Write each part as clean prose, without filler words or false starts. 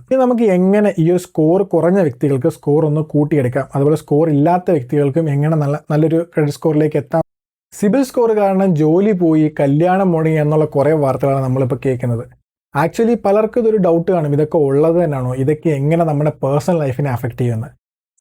ഇനി നമുക്ക് എങ്ങനെ ഈ ഒരു സ്കോർ കുറഞ്ഞ വ്യക്തികൾക്ക് സ്കോർ ഒന്ന് കൂട്ടിയെടുക്കാം, അതുപോലെ സ്കോർ ഇല്ലാത്ത വ്യക്തികൾക്കും എങ്ങനെ നല്ലൊരു ക്രെഡിറ്റ് സ്കോറിലേക്ക് എത്താം. സിബിൽ സ്കോർ കാരണം ജോലി പോയി, കല്യാണം മുടങ്ങി എന്നുള്ള കുറേ വാർത്തകളാണ് നമ്മളിപ്പോൾ കേൾക്കുന്നത്. ആക്ച്വലി പലർക്കും ഇതൊരു ഡൗട്ട് കാണും, ഇതൊക്കെ ഉള്ളത് തന്നെയാണോ, ഇതൊക്കെ എങ്ങനെ നമ്മുടെ പേഴ്സണൽ ലൈഫിനെ അഫക്റ്റ് ചെയ്യുന്നത്.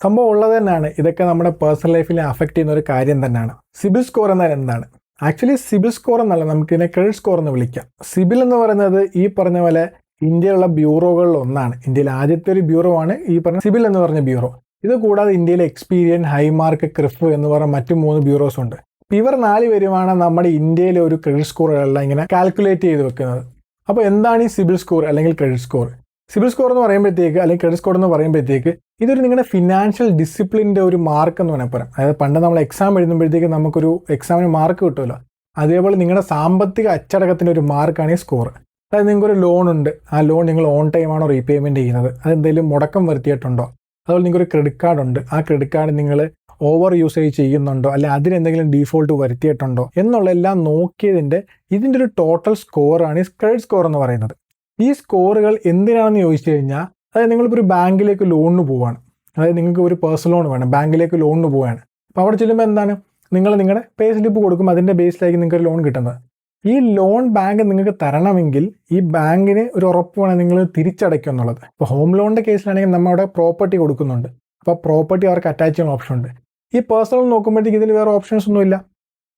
സംഭവം ഉള്ളത് തന്നെയാണ്, ഇതൊക്കെ നമ്മുടെ പേഴ്സണൽ ലൈഫിനെ അഫക്റ്റ് ചെയ്യുന്ന ഒരു കാര്യം തന്നെയാണ്. സിബിൽ സ്കോർ എന്നാൽ എന്താണ്? ആക്ച്വലി സിബിൽ സ്കോർ എന്നല്ല, നമുക്കിതിനെ ക്രെഡിറ്റ് സ്കോർ എന്ന് വിളിക്കാം. സിബിൽ എന്ന് പറയുന്നത് ഈ പറഞ്ഞ പോലെ ഇന്ത്യയിലുള്ള ബ്യൂറോകളിൽ ഒന്നാണ്. ഇന്ത്യയിൽ ആദ്യത്തെ ഒരു ബ്യൂറോ ആണ് ഈ പറഞ്ഞ സിബിൽ എന്ന് പറഞ്ഞ ബ്യൂറോ. ഇത് കൂടാതെ ഇന്ത്യയിലെ എക്സ്പീരിയൻ, ഹൈമാർക്ക്, ക്രിഫ് എന്ന് പറഞ്ഞ മറ്റു 3 ബ്യൂറോസ് ഉണ്ട്. ഇവർ 4 പേരുമാണ് നമ്മുടെ ഇന്ത്യയിലെ ഒരു ക്രെഡിറ്റ് സ്കോറുകളെല്ലാം ഇങ്ങനെ കാൽക്കുലേറ്റ് ചെയ്ത് വെക്കുന്നത്. അപ്പോൾ എന്താണ് ഈ സിബിൽ സ്കോർ അല്ലെങ്കിൽ ക്രെഡിറ്റ് സ്കോർ? സിബിൽ സ്കോർ എന്ന് പറയുമ്പോഴത്തേക്ക് അല്ലെങ്കിൽ ക്രെഡിറ്റ് സ്കോർ എന്ന് പറയുമ്പോഴത്തേക്ക് ഇതൊരു നിങ്ങളുടെ ഫിനാൻഷ്യൽ ഡിസിപ്ലിൻ്റെ ഒരു മാർക്ക് എന്ന് വേണമെങ്കിൽ പറയാം. അതായത് പണ്ട് നമ്മൾ എക്സാം എഴുതുമ്പോഴത്തേക്ക് നമുക്കൊരു എക്സാമിന് മാർക്ക് കിട്ടുമല്ലോ, അതേപോലെ നിങ്ങളുടെ സാമ്പത്തിക അച്ചടക്കത്തിൻ്റെ ഒരു മാർക്കാണ് ഈ സ്കോർ. അതായത് നിങ്ങൾക്കൊരു ലോൺ ഉണ്ട്, ആ ലോൺ നിങ്ങൾ ഓൺ ടൈം ആണോ റീപേയ്മെൻറ്റ് ചെയ്യുന്നത്, അതെന്തെങ്കിലും മുടക്കം വരുത്തിയിട്ടുണ്ടോ, അതുപോലെ നിങ്ങൾക്കൊരു ക്രെഡിറ്റ് കാർഡ് ഉണ്ട്, ആ ക്രെഡിറ്റ് കാർഡ് നിങ്ങൾ ഓവർ യൂസേജ് ചെയ്യുന്നുണ്ടോ, അല്ലെ അതിനെന്തെങ്കിലും ഡീഫോൾട്ട് വരുത്തിയിട്ടുണ്ടോ എന്നുള്ളതെല്ലാം നോക്കിയതിൻ്റെ ഇതിൻ്റെ ഒരു ടോട്ടൽ സ്കോറാണ് ഈ ക്രെഡിറ്റ് സ്കോർ എന്ന് പറയുന്നത്. ഈ സ്കോറുകൾ എന്തിനാണെന്ന് ചോദിച്ചു കഴിഞ്ഞാൽ, അതായത് നിങ്ങളിപ്പോൾ ഒരു ബാങ്കിലേക്ക് ലോണിന് പോവുകയാണ്, അതായത് നിങ്ങൾക്ക് ഒരു പേഴ്സണൽ ലോൺ വേണം, ബാങ്കിലേക്ക് ലോണിന് പോവുകയാണ്. അപ്പോൾ അവിടെ ചെല്ലുമ്പോൾ എന്താണ്, നിങ്ങളുടെ പേ സ്ലിപ്പ് കൊടുക്കും, അതിൻ്റെ ബേസിലായിരിക്കും നിങ്ങൾക്ക് ലോൺ കിട്ടുന്നത്. ഈ ലോൺ ബാങ്ക് നിങ്ങൾക്ക് തരണമെങ്കിൽ ഈ ബാങ്കിന് ഒരു ഉറപ്പ് വേണം നിങ്ങൾ തിരിച്ചടയ്ക്കും എന്നുള്ളത്. ഇപ്പോൾ ഹോം ലോണിൻ്റെ കേസിലാണെങ്കിൽ നമ്മൾ അവിടെ പ്രോപ്പർട്ടി കൊടുക്കുന്നുണ്ട്, അപ്പോൾ പ്രോപ്പർട്ടി അവർക്ക് അറ്റാച്ച് ചെയ്യാൻ ഓപ്ഷൻ ഉണ്ട്. ഈ പേഴ്സണൽ നോക്കുമ്പോഴത്തേക്ക് ഇതിൽ വേറെ ഓപ്ഷൻസ് ഒന്നുമില്ല.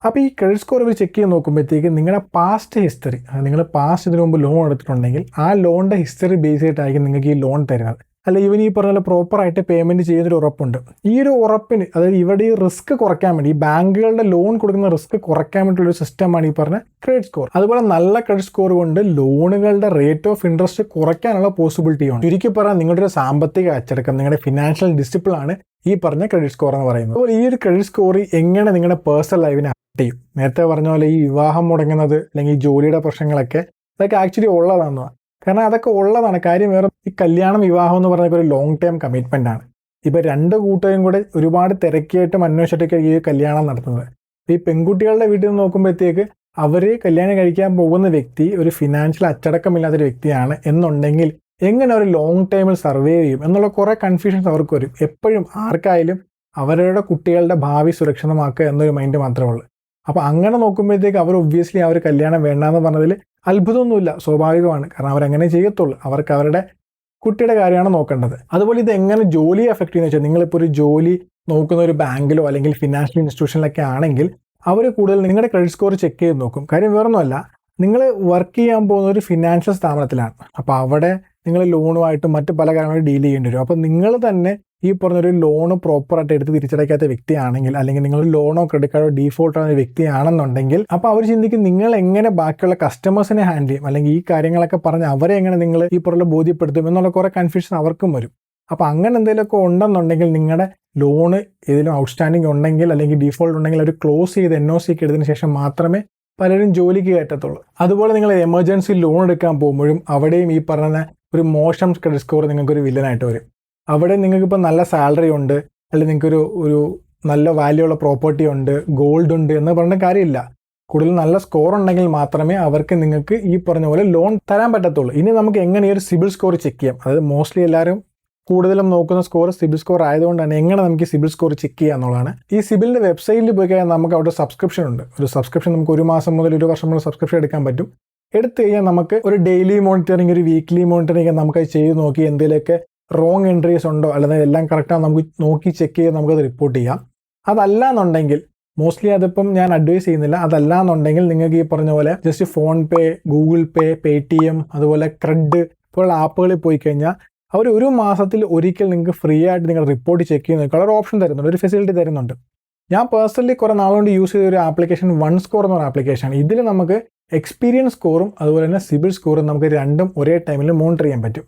അപ്പോൾ ഈ ക്രെഡിറ്റ് സ്കോർ ഇവർ ചെക്ക് ചെയ്ത് നോക്കുമ്പോഴത്തേക്ക് നിങ്ങളുടെ പാസ്റ്റ് ഹിസ്റ്ററി, നിങ്ങൾ പാസ്റ്റ് ഇതിനു മുമ്പ് ലോൺ എടുത്തിട്ടുണ്ടെങ്കിൽ ആ ലോണിൻ്റെ ഹിസ്റ്ററി ബേസ് ചെയ്തിട്ടായിരിക്കും നിങ്ങൾക്ക് ഈ ലോൺ തരുന്നത്. അല്ല ഇവൻ ഈ പറഞ്ഞ പ്രോപ്പറായിട്ട് പേയ്മെൻറ്റ് ചെയ്യുന്നൊരു ഉറപ്പുണ്ട്. ഈ ഒരു ഉറപ്പിന്, അതായത് ഇവിടെ ഈ റിസ്ക് കുറയ്ക്കാൻ വേണ്ടി, ഈ ബാങ്കുകളുടെ ലോൺ കൊടുക്കുന്ന റിസ്ക് കുറയ്ക്കാൻ വേണ്ടിയിട്ടുള്ള ഒരു സിസ്റ്റമാണ് ഈ പറഞ്ഞ ക്രെഡിറ്റ് സ്കോർ. അതുപോലെ നല്ല ക്രെഡിറ്റ് സ്കോർ കൊണ്ട് ലോണുകളുടെ റേറ്റ് ഓഫ് ഇൻട്രസ്റ്റ് കുറയ്ക്കാനുള്ള പോസിബിലിറ്റി ഉണ്ട്. ചുരുക്കി പറഞ്ഞാൽ നിങ്ങളുടെ ഒരു സാമ്പത്തിക അച്ചടക്കം, നിങ്ങളുടെ ഫിനാൻഷ്യൽ ഡിസിപ്ലിൻ ആണ് ഈ പറഞ്ഞ ക്രെഡിറ്റ് സ്കോർ എന്ന് പറയുന്നത്. അപ്പോൾ ഈ ഒരു ക്രെഡിറ്റ് സ്കോർ എങ്ങനെ നിങ്ങളുടെ പേഴ്സണൽ ലൈഫിനെ അഫക്റ്റ് ചെയ്യും? നേരത്തെ പറഞ്ഞ പോലെ ഈ വിവാഹം മുടങ്ങുന്നത് അല്ലെങ്കിൽ ഈ ജോലിയുടെ പ്രശ്നങ്ങളൊക്കെ ഇതൊക്കെ ആക്ച്വലി ഉള്ളതാണ്. കാരണം അതൊക്കെ ഉള്ളതാണ്. കാര്യം വേറെ, ഈ കല്യാണം, വിവാഹം എന്ന് പറഞ്ഞ ഒരു ലോങ് ടേം കമ്മിറ്റ്മെൻ്റ് ആണ്. ഇപ്പോൾ 2 കൂട്ടരും കൂടെ ഒരുപാട് തിരക്കിയായിട്ടും അന്വേഷിച്ചിട്ടൊക്കെ ഈ കല്യാണം നടത്തുന്നത്. ഈ പെൺകുട്ടികളുടെ വീട്ടിൽ നിന്ന് നോക്കുമ്പോഴത്തേക്ക് അവർ കല്യാണം കഴിക്കാൻ പോകുന്ന വ്യക്തി ഒരു ഫിനാൻഷ്യൽ അച്ചടക്കമില്ലാത്തൊരു വ്യക്തിയാണ് എന്നുണ്ടെങ്കിൽ എങ്ങനെ ഒരു ലോങ് ടൈമിൽ സർവൈവ് ചെയ്യും എന്നുള്ള കുറേ കൺഫ്യൂഷൻസ് അവർക്ക് വരും. എപ്പോഴും ആർക്കായാലും അവരുടെ കുട്ടികളുടെ ഭാവി സുരക്ഷിതമാക്കുക എന്നൊരു മൈൻഡ് മാത്രമേ ഉള്ളൂ. അപ്പോൾ അങ്ങനെ നോക്കുമ്പോഴത്തേക്ക് അവർ ഒബ്വിയസ്ലി അവർ കല്യാണം വേണ്ടാന്ന് പറഞ്ഞതിൽ അത്ഭുതമൊന്നുമില്ല, സ്വാഭാവികമാണ്. കാരണം അവരങ്ങനെ ചെയ്യത്തുള്ളൂ, അവർക്ക് അവരുടെ കുട്ടിയുടെ കാര്യമാണ് നോക്കേണ്ടത്. അതുപോലെ ഇത് എങ്ങനെ ജോലിയെ അഫക്റ്റ് ചെയ്യുന്നത് വെച്ചാൽ, നിങ്ങളിപ്പോൾ ഒരു ജോലി നോക്കുന്ന ഒരു ബാങ്കിലോ അല്ലെങ്കിൽ ഫിനാൻഷ്യൽ ഇൻസ്റ്റിറ്റ്യൂഷനിലൊക്കെ ആണെങ്കിൽ അവർ കൂടുതൽ നിങ്ങളുടെ ക്രെഡിറ്റ് സ്കോർ ചെക്ക് ചെയ്ത് നോക്കും. കാര്യം വേറൊന്നുമല്ല, നിങ്ങൾ വർക്ക് ചെയ്യാൻ പോകുന്ന ഒരു ഫിനാൻഷ്യൽ സ്ഥാപനത്തിലാണ്. അപ്പോൾ അവിടെ നിങ്ങൾ ലോണുമായിട്ടും മറ്റ് പല കാര്യങ്ങളും ഡീൽ ചെയ്യേണ്ടി വരും. അപ്പോൾ നിങ്ങൾ തന്നെ ഈ പറഞ്ഞൊരു ലോണ് പ്രോപ്പറായിട്ട് എടുത്ത് തിരിച്ചടയ്ക്കാത്ത വ്യക്തിയാണെങ്കിൽ, അല്ലെങ്കിൽ നിങ്ങൾ ലോണോ ക്രെഡിറ്റ് കാർഡോ ഡീഫോൾട്ട് ആവുന്ന വ്യക്തിയാണെന്നുണ്ടെങ്കിൽ, അപ്പോൾ അവർ ചിന്തിക്കും നിങ്ങൾ എങ്ങനെ ബാക്കിയുള്ള കസ്റ്റമേഴ്സിനെ ഹാൻഡിൽ ചെയ്യും, അല്ലെങ്കിൽ ഈ കാര്യങ്ങളൊക്കെ പറഞ്ഞ് അവരെ എങ്ങനെ നിങ്ങൾ ഈ പറഞ്ഞ ബോധ്യപ്പെടുത്തും എന്നുള്ള കുറേ കൺഫ്യൂഷൻ അവർക്കും വരും. അപ്പോൾ അങ്ങനെ എന്തെങ്കിലുമൊക്കെ ഉണ്ടെന്നുണ്ടെങ്കിൽ നിങ്ങളുടെ ലോണ് ഏതെങ്കിലും ഔട്ട്സ്റ്റാൻഡിങ് ഉണ്ടെങ്കിൽ അല്ലെങ്കിൽ ഡീഫോൾട്ട് ഉണ്ടെങ്കിൽ അവർ ക്ലോസ് ചെയ്ത് NOC ഒക്കെ എടുത്തതിന് ശേഷം മാത്രമേ പലരും ജോലിക്ക് കയറ്റത്തുള്ളൂ. അതുപോലെ നിങ്ങൾ എമർജൻസി ലോൺ എടുക്കാൻ പോകുമ്പോഴും അവിടെയും ഈ പറഞ്ഞ ഒരു മോശം ക്രെഡിറ്റ് സ്കോർ നിങ്ങൾക്കൊരു വില്ലനായിട്ട് വരും. അവിടെ നിങ്ങൾക്കിപ്പോൾ നല്ല സാലറി ഉണ്ട്, അല്ലെങ്കിൽ നിങ്ങൾക്കൊരു നല്ല വാല്യൂ ഉള്ള പ്രോപ്പർട്ടി ഉണ്ട്, ഗോൾഡ് ഉണ്ട് എന്ന് പറഞ്ഞ കാര്യമില്ല. കൂടുതൽ നല്ല സ്കോർ ഉണ്ടെങ്കിൽ മാത്രമേ അവർക്ക് നിങ്ങൾക്ക് ഈ പറഞ്ഞ പോലെ ലോൺ തരാൻ പറ്റത്തുള്ളൂ. ഇനി നമുക്ക് എങ്ങനെ ഈ ഒരു സിബിൽ സ്കോർ ചെക്ക് ചെയ്യാം? അതായത് മോസ്റ്റ്ലി എല്ലാവരും കൂടുതലും നോക്കുന്ന സ്കോർ സിബിൽ സ്കോർ ആയതുകൊണ്ട് തന്നെ എങ്ങനെ നമുക്ക് സിബിൽ സ്കോർ ചെക്ക് ചെയ്യുക എന്നുള്ളതാണ്. ഈ സിബിലിൻ്റെ വെബ്സൈറ്റിൽ പോയി കഴിഞ്ഞാൽ നമുക്ക് അവിടെ സബ്സ്ക്രിപ്ഷൻ ഉണ്ട്. ഒരു സബ്സ്ക്രിപ്ഷൻ നമുക്ക് 1 മാസം മുതൽ 1 വർഷം മുതൽ സബ്സ്ക്രിപ്ഷൻ എടുക്കാൻ പറ്റും. എടുത്തു കഴിഞ്ഞാൽ നമുക്ക് ഒരു ഡെയിലി മോണിറ്ററിങ്, ഒരു വീക്ക്ലി മോണിറ്ററിങ് നമുക്ക് ചെയ്ത് നോക്കി എന്തെങ്കിലുമൊക്കെ റോങ് എൻട്രീസ് ഉണ്ടോ അല്ലെങ്കിൽ എല്ലാം കറക്റ്റാണ് നമുക്ക് നോക്കി ചെക്ക് ചെയ്ത് നമുക്കത് റിപ്പോർട്ട് ചെയ്യാം. അതല്ല എന്നുണ്ടെങ്കിൽ, മോസ്റ്റ്ലി അതിപ്പം ഞാൻ അഡ്വൈസ് ചെയ്യുന്നില്ല, അതല്ല എന്നുണ്ടെങ്കിൽ നിങ്ങൾക്ക് ഈ പറഞ്ഞ പോലെ ജസ്റ്റ് ഫോൺ പേ, ഗൂഗിൾ പേ, പേടിഎം, അതുപോലെ ക്രെഡ് പോലുള്ള ആപ്പുകളിൽ പോയി കഴിഞ്ഞാൽ അവർ 1 മാസത്തിൽ ഒരിക്കൽ നിങ്ങൾക്ക് ഫ്രീ ആയിട്ട് നിങ്ങൾ റിപ്പോർട്ട് ചെക്ക് ചെയ്യുന്ന ഒരു ഓപ്ഷൻ തരുന്നുണ്ട്, ഒരു ഫെസിലിറ്റി തരുന്നുണ്ട്. ഞാൻ പേഴ്സണലി കുറേ നാളുകൊണ്ട് യൂസ് ചെയ്ത ഒരു ആപ്ലിക്കേഷൻ OneScore എന്ന് പറഞ്ഞ ആപ്ലിക്കേഷനാണ്. ഇതിൽ നമുക്ക് എക്സ്പീരിയൻസ് സ്കോറും അതുപോലെ തന്നെ സിബിൽ സ്കോറും നമുക്ക് രണ്ടും ഒരേ ടൈമിൽ മോണിറ്റർ ചെയ്യാൻ പറ്റും.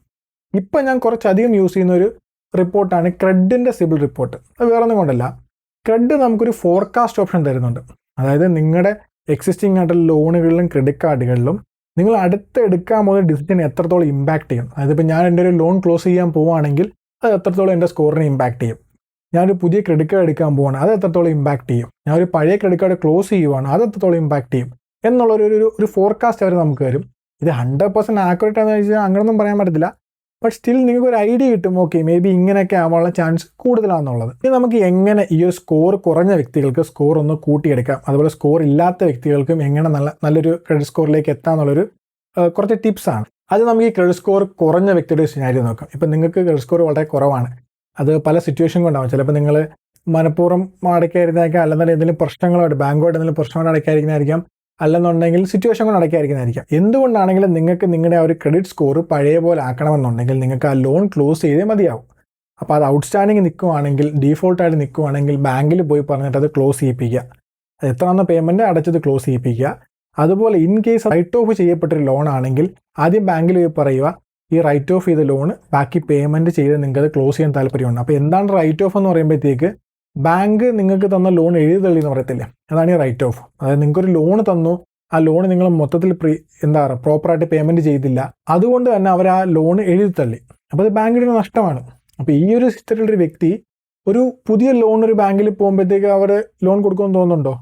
ഇപ്പം ഞാൻ കുറച്ചധികം യൂസ് ചെയ്യുന്ന ഒരു റിപ്പോർട്ടാണ് ക്രെഡിൻ്റെ സിബിൽ റിപ്പോർട്ട്. അത് വേറെ ഒന്നും കൊണ്ടല്ല, ക്രെഡ് നമുക്കൊരു ഫോർകാസ്റ്റ് ഓപ്ഷൻ തരുന്നുണ്ട്. അതായത് നിങ്ങളുടെ എക്സിസ്റ്റിംഗ് ആയിട്ടുള്ള ലോണുകളിലും ക്രെഡിറ്റ് കാർഡുകളിലും നിങ്ങൾ അടുത്ത് എടുക്കാൻ പോകുന്ന ഡിസിഷൻ എത്രത്തോളം ഇമ്പാക്ട് ചെയ്യും. അതായത് ഇപ്പോൾ ഞാൻ എൻ്റെ ഒരു ലോൺ ക്ലോസ് ചെയ്യാൻ പോവുകയാണെങ്കിൽ അത് എത്രത്തോളം എൻ്റെ സ്കോറിനെ ഇമ്പാക്ട് ചെയ്യും. ഞാനൊരു പുതിയ ക്രെഡിറ്റ് കാർഡ് എടുക്കാൻ പോവുകയാണ്, അത് എത്രത്തോളം ഇമ്പാക്ട് ചെയ്യും. ഞാനൊരു പഴയ ക്രെഡിറ്റ് കാർഡ് ക്ലോസ് ചെയ്യുവാണ്, അത് എത്രത്തോളം ഇമ്പാക്ട് ചെയ്യും എന്നുള്ളൊരു ഫോർകാസ്റ്റ് അവർ നമുക്ക് തരും. ഇത് 100% ആക്യുറേറ്റ് ആണെന്ന് വെച്ചാൽ അങ്ങനെയൊന്നും പറയാൻ പറ്റത്തില്ല. ബട്ട് സ്റ്റിൽ നിങ്ങൾക്ക് ഒരു ഐഡിയ കിട്ടും, ഓക്കെ മേ ബി ഇങ്ങനെയൊക്കെ ആവാനുള്ള ചാൻസ് കൂടുതലാണെന്നുള്ളത്. ഇനി നമുക്ക് എങ്ങനെ ഈ ഒരു സ്കോർ കുറഞ്ഞ വ്യക്തികൾക്ക് സ്കോർ ഒന്ന് കൂട്ടിയെടുക്കാം, അതുപോലെ സ്കോർ ഇല്ലാത്ത വ്യക്തികൾക്കും എങ്ങനെ നല്ലൊരു ക്രെഡിറ്റ് സ്കോറിലേക്ക് എത്താമെന്നുള്ളൊരു കുറച്ച് ടിപ്സാണ്. അത് നമുക്ക് ഈ ക്രെഡിറ്റ് സ്കോർ കുറഞ്ഞ വ്യക്തിയുടെ സിനാരിയോ നോക്കാം. ഇപ്പം നിങ്ങൾക്ക് ക്രെഡിറ്റ് സ്കോർ വളരെ കുറവാണ്, അത് പല സിറ്റുവേഷൻ കൊണ്ടാവും. ചിലപ്പോൾ നിങ്ങൾ മനഃപൂർവ്വം അടയ്ക്കാതിരുന്നതായിരിക്കാം, അല്ലെന്നുണ്ടെങ്കിൽ എന്തെങ്കിലും പ്രശ്നങ്ങളായിട്ട് ബാങ്കുമായിട്ട് എന്തെങ്കിലും പ്രശ്നമായിട്ട് അടയ്ക്കാതിരിക്കുന്നതായിരിക്കാം, അല്ലെന്നുണ്ടെങ്കിൽ സിറ്റുവേഷൻ കൊണ്ട് അടയ്ക്കാതിരിക്കുന്നതായിരിക്കും. എന്തുകൊണ്ടാണെങ്കിലും നിങ്ങൾക്ക് നിങ്ങളുടെ ആ ഒരു ക്രെഡിറ്റ് സ്കോർ പഴയ പോലെ ആക്കണമെന്നുണ്ടെങ്കിൽ നിങ്ങൾക്ക് ആ ലോൺ ക്ലോസ് ചെയ്തേ മതിയാവും. അപ്പോൾ അത് ഔട്ട്സ്റ്റാൻഡിങ് നിൽക്കുവാണെങ്കിൽ, ഡീഫോൾട്ടായിട്ട് നിൽക്കുവാണെങ്കിൽ ബാങ്കിൽ പോയി പറഞ്ഞിട്ട് അത് ക്ലോസ് ചെയ്യിപ്പിക്കുക. അത് എത്രയാണെന്ന പേയ്മെൻറ്റ് അടച്ചത് ക്ലോസ് ചെയ്യിപ്പിക്കുക. അതുപോലെ ഇൻ കേസ് റൈറ്റ് ഓഫ് ചെയ്യപ്പെട്ടൊരു ലോൺ ആണെങ്കിൽ ആദ്യം ബാങ്കിൽ പോയി പറയുക, ഈ റൈറ്റ് ഓഫ് ചെയ്ത ലോണ് ബാക്കി പേയ്മെൻറ്റ് ചെയ്ത് നിങ്ങൾക്ക് അത് ക്ലോസ് ചെയ്യാൻ താല്പര്യമുണ്ട്. അപ്പോൾ എന്താണ് റൈറ്റ് ഓഫ് എന്ന് പറയുമ്പോഴത്തേക്ക്, ബാങ്ക് നിങ്ങൾക്ക് തന്ന ലോൺ എഴുതി തള്ളി എന്ന് പറയത്തില്ലേ, അതാണ് ഈ റൈറ്റ് ഓഫ്. അതായത് നിങ്ങൾക്കൊരു ലോൺ തന്നു, ആ ലോൺ നിങ്ങൾ മൊത്തത്തിൽ പ്രോപ്പറായിട്ട് പേയ്മെൻറ്റ് ചെയ്തില്ല, അതുകൊണ്ട് തന്നെ അവർ ആ ലോൺ എഴുതി തള്ളി. അപ്പോൾ അത് ബാങ്കിന് നഷ്ടമാണ്. അപ്പോൾ ഈ ഒരു സ്ഥിതിയിലൊരു വ്യക്തി ഒരു പുതിയ ലോൺ ഒരു ബാങ്കിൽ പോകുമ്പോഴത്തേക്ക് അവർ ലോൺ കൊടുക്കുമെന്ന് തോന്നുന്നുണ്ടോ?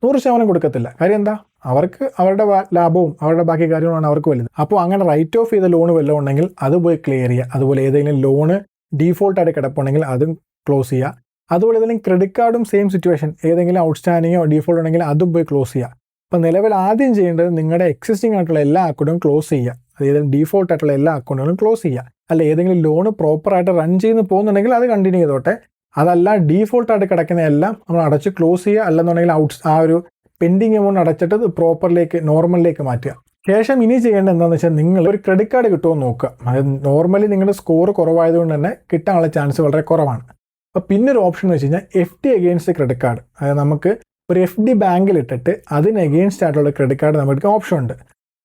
100% കൊടുക്കത്തില്ല. കാര്യം എന്താ, അവർക്ക് അവരുടെ ലാഭവും അവരുടെ ബാക്കി കാര്യങ്ങളാണ് അവർക്ക് വലുത്. അപ്പോൾ അങ്ങനെ റൈറ്റ് ഓഫ് ചെയ്ത ലോൺ വല്ലതും ഉണ്ടെങ്കിൽ അത് പോയി ക്ലിയർ ചെയ്യുക. അതുപോലെ ഏതെങ്കിലും ലോണ് ഡീഫോൾട്ടായിട്ട് കിടപ്പുണ്ടെങ്കിൽ അതും ക്ലോസ് ചെയ്യുക. അതുപോലെ ഏതെങ്കിലും ക്രെഡിറ്റ് കാർഡും സെയിം സിറ്റുവേഷൻ, ഏതെങ്കിലും ഔട്ട്സ്റ്റാൻഡിങ്ങോ ഡീഫോൾട്ട് ഉണ്ടെങ്കിൽ അതും പോയി ക്ലോസ് ചെയ്യുക. അപ്പോൾ നിലവിൽ ആദ്യം ചെയ്യേണ്ടത് നിങ്ങളുടെ എക്സിസ്റ്റിംഗ് ആയിട്ടുള്ള എല്ലാ അക്കൗണ്ടും ക്ലോസ് ചെയ്യുക. അതായത് ഡീഫോൾട്ട് ആയിട്ടുള്ള എല്ലാ അക്കൗണ്ടുകളും ക്ലോസ് ചെയ്യുക. അല്ല ഏതെങ്കിലും ലോൺ പ്രോപ്പറായിട്ട് റൺ ചെയ്യുന്ന പോകുന്നുണ്ടെങ്കിൽ അത് കണ്ടിന്യൂ ചെയ്തോട്ടെ. അതല്ല ഡീഫോൾട്ടായിട്ട് കിടക്കുന്ന എല്ലാം നമ്മൾ അടച്ച് ക്ലോസ് ചെയ്യുക. അല്ലെന്നുണ്ടെങ്കിൽ ആ ഒരു പെൻഡിങ് എമൗണ്ട് അടച്ചിട്ട് നോർമലിലേക്ക് മാറ്റുക. ശേഷം ഇനി ചെയ്യേണ്ടത് എന്താണെന്ന് വെച്ചാൽ, നിങ്ങൾ ഒരു ക്രെഡിറ്റ് കാർഡ് കിട്ടുമോ നോക്കുക. അതായത് നോർമലി നിങ്ങളുടെ സ്കോർ കുറവായതുകൊണ്ട് തന്നെ കിട്ടാനുള്ള ചാൻസ് വളരെ കുറവാണ്. അപ്പോൾ പിന്നെ ഒരു ഓപ്ഷൻ എന്ന് വെച്ച് കഴിഞ്ഞാൽ FD അഗെയിൻസ്റ്റ് ക്രെഡിറ്റ് കാർഡ്. അതായത് നമുക്ക് ഒരു FD ബാങ്കിൽ ഇട്ടിട്ട് അതിന് അഗെയിൻസ്റ്റ് ആയിട്ടുള്ള ക്രെഡിറ്റ് കാർഡ് നമുക്ക് ഓപ്ഷൻ ഉണ്ട്.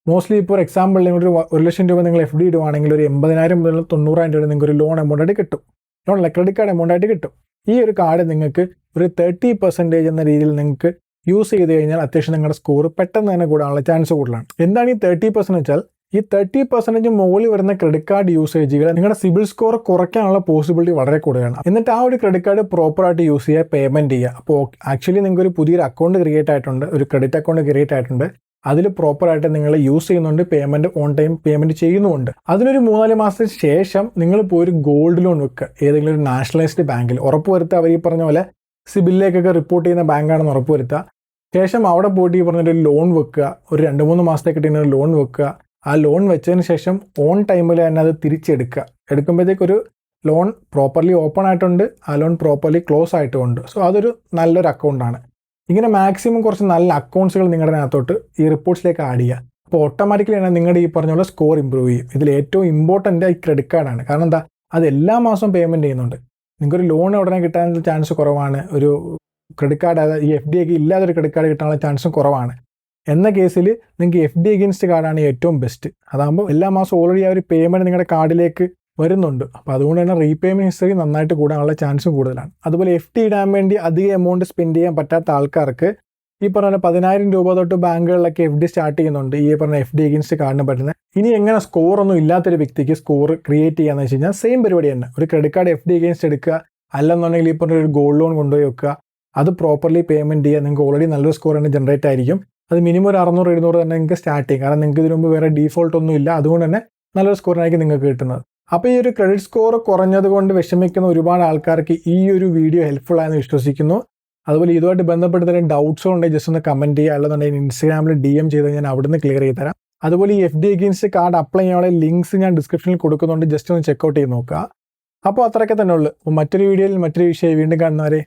മോസ്റ്റ്ലി ഇപ്പോൾ ഒരു എക്സാമ്പിൾ നിങ്ങളൊരു 1,00,000 രൂപ നിങ്ങൾ FD ഇടുവാണെങ്കിൽ ഒരു 80,000 മുതൽ 90,000 രൂപ നിങ്ങൾക്ക് ഒരു ലോൺ എമൗണ്ട് ആയിട്ട് കിട്ടും. ലോണല്ല, ക്രെഡിറ്റ് കാർഡ് എമൗണ്ട് ആയിട്ട് കിട്ടും. ഈ ഒരു കാർഡ് നിങ്ങൾക്ക് ഒരു 30% എന്ന രീതിയിൽ നിങ്ങൾക്ക് യൂസ് ചെയ്ത് കഴിഞ്ഞാൽ അത്യാവശ്യം നിങ്ങളുടെ സ്കോർ പെട്ടെന്ന് തന്നെ കൂടാനുള്ള ചാൻസ് കൂടുതലാണ്. എന്താണ് ഈ 30% വെച്ചാൽ, ഈ 30% മുകളിൽ വരുന്ന ക്രെഡിറ്റ് കാർഡ് യൂസേജുകൾ നിങ്ങളുടെ സിബിൽ സ്കോർ കുറയ്ക്കാനുള്ള പോസിബിലിറ്റി വളരെ കൂടുതലാണ്. എന്നിട്ട് ആ ഒരു ക്രെഡിറ്റ് കാർഡ് പ്രോപ്പറായിട്ട് യൂസ് ചെയ്യുക, പേയ്മെൻറ്റ് ചെയ്യുക. അപ്പോൾ ആക്ച്വലി നിങ്ങൾക്ക് ഒരു പുതിയൊരു അക്കൗണ്ട് ക്രിയേറ്റ് ആയിട്ടുണ്ട്, ഒരു ക്രെഡിറ്റ് അക്കൗണ്ട് ക്രിയേറ്റ് ആയിട്ടുണ്ട്. അതിൽ പ്രോപ്പറായിട്ട് നിങ്ങൾ യൂസ് ചെയ്യുന്നുണ്ട്, പേയ്മെൻറ്റ് ഓൺ ടൈം പേയ്മെൻറ്റ് ചെയ്യുന്നുമുണ്ട്. അതിനൊരു 3-4 മാസത്തിന് ശേഷം നിങ്ങൾ പോയി ഒരു ഗോൾഡ് ലോൺ വെക്കുക ഏതെങ്കിലും ഒരു നാഷണലൈസ്ഡ് ബാങ്കിൽ. ഉറപ്പുവരുത്തുക അവർ ഈ പറഞ്ഞ പോലെ സിബിലിലേക്കൊക്കെ റിപ്പോർട്ട് ചെയ്യുന്ന ബാങ്കാണെന്ന് ഉറപ്പുവരുത്തുക. ശേഷം അവിടെ പോയിട്ട് ഈ പറഞ്ഞൊരു ലോൺ വെക്കുക, ഒരു 2-3 മാസത്തേക്ക് ഇട്ടുന്ന ഒരു ലോൺ വെക്കുക. ആ ലോൺ വെച്ചതിന് ശേഷം ഓൺ ടൈമിൽ തന്നെ അത് തിരിച്ചെടുക്കുക. എടുക്കുമ്പോഴത്തേക്കൊരു ലോൺ പ്രോപ്പർലി ഓപ്പൺ ആയിട്ടുണ്ട്, ആ ലോൺ പ്രോപ്പർലി ക്ലോസ് ആയിട്ടുമുണ്ട്. സോ അതൊരു നല്ലൊരു അക്കൗണ്ടാണ്. ഇങ്ങനെ മാക്സിമം കുറച്ച് നല്ല അക്കൗണ്ട്സുകൾ നിങ്ങളുടെ അകത്തോട്ട് ഈ റിപ്പോർട്ട്സിലേക്ക് ആഡ് ചെയ്യുക. അപ്പോൾ ഓട്ടോമാറ്റിക്കലി തന്നെ നിങ്ങളുടെ ഈ പറഞ്ഞ പോലെ സ്കോർ ഇമ്പ്രൂവ് ചെയ്യും. ഇതിൽ ഏറ്റവും ഇമ്പോർട്ടൻ്റ് ഈ ക്രെഡിറ്റ് കാർഡാണ്. കാരണം എന്താ, അത് എല്ലാ മാസവും പേയ്മെൻറ്റ് ചെയ്യുന്നുണ്ട്. നിങ്ങൾക്കൊരു ലോൺ ഉടനെ കിട്ടാനുള്ള ചാൻസ് കുറവാണ്. ഒരു ക്രെഡിറ്റ് കാർഡ്, അതായത് ഈ FD ഒക്കെ ഇല്ലാതൊരു ക്രെഡിറ്റ് കാർഡ് കിട്ടാനുള്ള ചാൻസും കുറവാണ്. എന്ന കേസിൽ നിങ്ങൾക്ക് FD അഗെയിൻസ്റ്റ് കാർഡാണ് ഏറ്റവും ബെസ്റ്റ്. അതാകുമ്പോൾ എല്ലാ മാസവും ഓൾറെഡി ആ ഒരു പേയ്മെൻറ്റ് നിങ്ങളുടെ കാർഡിലേക്ക് വരുന്നുണ്ട്. അപ്പോൾ അതുകൊണ്ട് തന്നെ റീപേയ്മെൻറ്റ് ഹിസ്റ്ററി നന്നായിട്ട് കൂടാനുള്ള ചാൻസും കൂടുതലാണ്. അതുപോലെ FD ഇടാൻ വേണ്ടി അധികം എമൗണ്ട് സ്പെൻഡ് ചെയ്യാൻ പറ്റാത്ത ആൾക്കാർക്ക് ഈ പറഞ്ഞ 10,000 രൂപ തൊട്ട് ബാങ്കുകളിലൊക്കെ FD സ്റ്റാർട്ട് ചെയ്യുന്നുണ്ട്. ഈ പറഞ്ഞ FD അഗെയിൻസ്റ്റ് കാർഡിന് പറ്റുന്നത്. ഇനി എങ്ങനെ സ്കോറൊന്നും ഇല്ലാത്തൊരു വ്യക്തിക്ക് സ്കോർ ക്രിയേറ്റ് ചെയ്യാന്ന് വെച്ച് കഴിഞ്ഞാൽ സെയിം പരിപാടി തന്നെ. ഒരു ക്രെഡിറ്റ് കാർഡ് FD അഗെയിൻസ്റ്റ് എടുക്കുക, അല്ലെന്നുണ്ടെങ്കിൽ ഈ പറഞ്ഞ ഒരു ഗോൾഡ് ലോൺ കൊണ്ടുപോയി വെക്കുക, അത് പ്രോപ്പർലി പേയ്മെൻറ്റ് ചെയ്യുക. നിങ്ങൾക്ക് ഓൾറെഡി നല്ലൊരു സ്കോർ തന്നെ ജനറേറ്റ് ആയിരിക്കും. അത് മിനിമം ഒരു 600-700 തന്നെ നിങ്ങൾക്ക് സ്റ്റാർട്ട് ചെയ്യും. കാരണം നിങ്ങൾക്ക് ഇതിനു മുമ്പ് വേറെ ഡീഫോൾട്ട് ഒന്നും ഇല്ല. അതുകൊണ്ട് തന്നെ നല്ലൊരു സ്കോറിനായിരിക്കും നിങ്ങൾക്ക് കിട്ടുന്നത്. അപ്പോൾ ഈ ഒരു ക്രെഡിറ്റ് സ്കോർ കുറഞ്ഞത് കൊണ്ട് വിഷമിക്കുന്ന ഒരുപാട് ആൾക്കാർക്ക് ഈ ഒരു വീഡിയോ ഹെൽപ്ഫുൾ ആയെന്ന് വിശ്വസിക്കുന്നു. അതുപോലെ ഇതുമായിട്ട് ബന്ധപ്പെട്ട് തന്നെ ഡൗട്ട്സോ ഉണ്ടെങ്കിൽ ജസ്റ്റ് ഒന്ന് കമൻറ്റ് ചെയ്യുക, അല്ലെന്നുണ്ടെങ്കിൽ ഇൻസ്റ്റാഗ്രാമിൽ DM ചെയ്ത് ഞാൻ അവിടുന്ന് ക്ലിയർ ചെയ്ത് തരാം. അതുപോലെ ഈ FD അഗെയിൻസ്റ്റ് കാർഡ് അപ്ലൈ ചെയ്യാനുള്ള ലിങ്ക്സ് ഞാൻ ഡിസ്ക്രിപ്ഷനിൽ കൊടുക്കുന്നുണ്ട്. ജസ്റ്റ് ഒന്ന് ചെക്കൗട്ട് ചെയ്ത് നോക്കുക. അപ്പോൾ അത്രയൊക്കെ തന്നെ ഉള്ളൂ. മറ്റൊരു വീഡിയോയിൽ മറ്റൊരു വിഷയം വീണ്ടും കാണുന്നവരെ